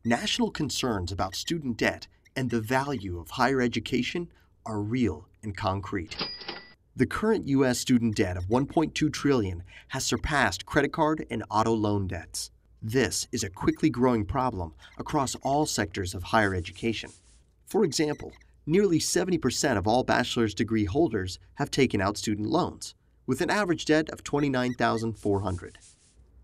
National concerns about student debt and the value of higher education are real and concrete. The current U.S. student debt of $1.2 trillion has surpassed credit card and auto loan debts. This is a quickly growing problem across all sectors of higher education. For example, nearly 70% of all bachelor's degree holders have taken out student loans, with an average debt of $29,400.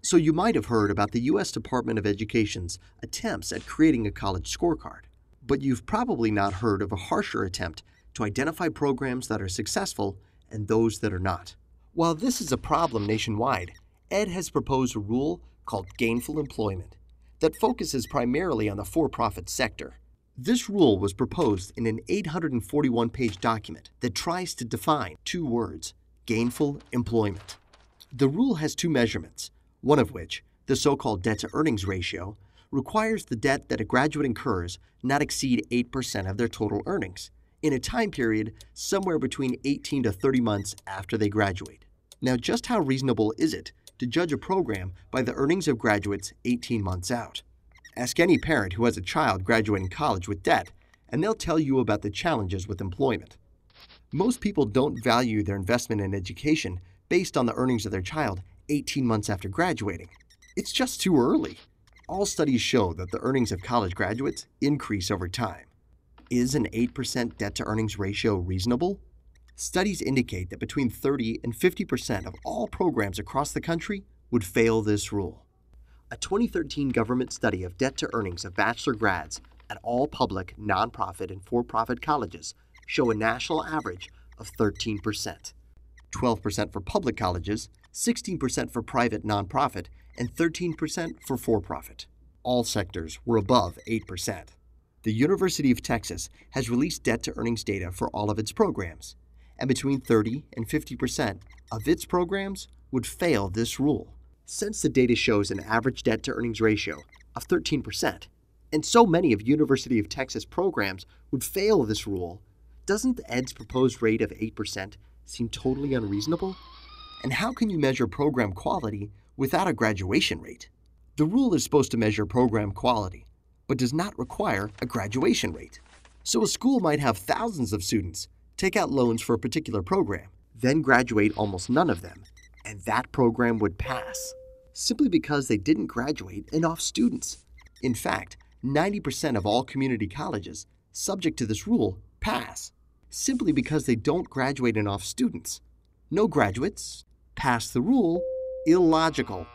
So you might have heard about the U.S. Department of Education's attempts at creating a college scorecard, but you've probably not heard of a harsher attempt to identify programs that are successful and those that are not. While this is a problem nationwide, Ed has proposed a rule called Gainful Employment that focuses primarily on the for-profit sector. This rule was proposed in an 841-page document that tries to define two words: gainful employment. The rule has two measurements, one of which, the so-called debt-to-earnings ratio, requires the debt that a graduate incurs not exceed 8% of their total earnings in a time period somewhere between 18 to 30 months after they graduate. Now, just how reasonable is it to judge a program by the earnings of graduates 18 months out? Ask any parent who has a child graduating college with debt, and they'll tell you about the challenges with employment. Most people don't value their investment in education based on the earnings of their child 18 months after graduating. It's just too early. All studies show that the earnings of college graduates increase over time. Is an 8% debt-to-earnings ratio reasonable? Studies indicate that between 30 and 50% of all programs across the country would fail this rule. A 2013 government study of debt-to-earnings of bachelor grads at all public, nonprofit, and for-profit colleges show a national average of 13%. 12% for public colleges, 16% for private nonprofit, and 13% for for-profit. All sectors were above 8%. The University of Texas has released debt-to-earnings data for all of its programs, and between 30 and 50% of its programs would fail this rule. Since the data shows an average debt-to-earnings ratio of 13%, and so many of University of Texas programs would fail this rule, doesn't Ed's proposed rate of 8% seem totally unreasonable? And how can you measure program quality without a graduation rate? The rule is supposed to measure program quality, but does not require a graduation rate. So a school might have thousands of students take out loans for a particular program, then graduate almost none of them, and that program would pass, simply because they didn't graduate enough students. In fact, 90% of all community colleges subject to this rule pass, simply because they don't graduate enough students. No graduates pass the rule. Illogical.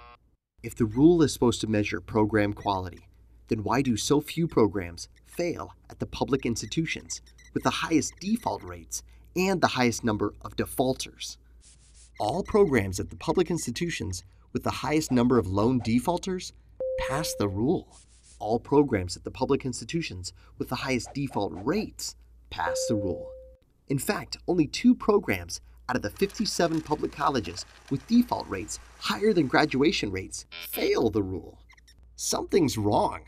If the rule is supposed to measure program quality, then why do so few programs fail at the public institutions with the highest default rates and the highest number of defaulters? All programs at the public institutions with the highest number of loan defaulters pass the rule. All programs at the public institutions with the highest default rates pass the rule. In fact, only 2 programs out of the 57 public colleges with default rates higher than graduation rates fail the rule. Something's wrong.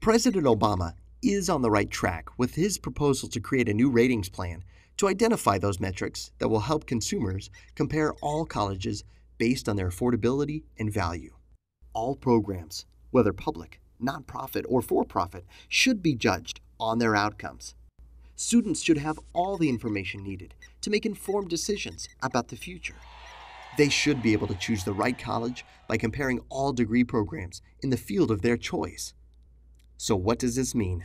President Obama is on the right track with his proposal to create a new ratings plan to identify those metrics that will help consumers compare all colleges based on their affordability and value. All programs, whether public, nonprofit, or for-profit, should be judged on their outcomes. Students should have all the information needed to make informed decisions about the future. They should be able to choose the right college by comparing all degree programs in the field of their choice. So what does this mean?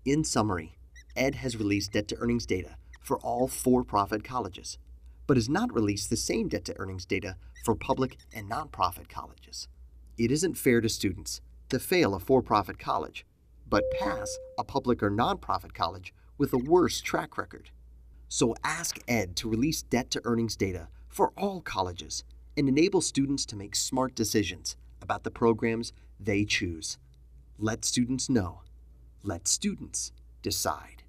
In summary, Ed has released debt-to-earnings data for all for-profit colleges, but has not released the same debt-to-earnings data for public and nonprofit colleges. It isn't fair to students to fail a for-profit college, but pass a public or nonprofit college with a worse track record. So ask Ed to release debt-to-earnings data for all colleges and enable students to make smart decisions about the programs they choose. Let students know. Let students decide.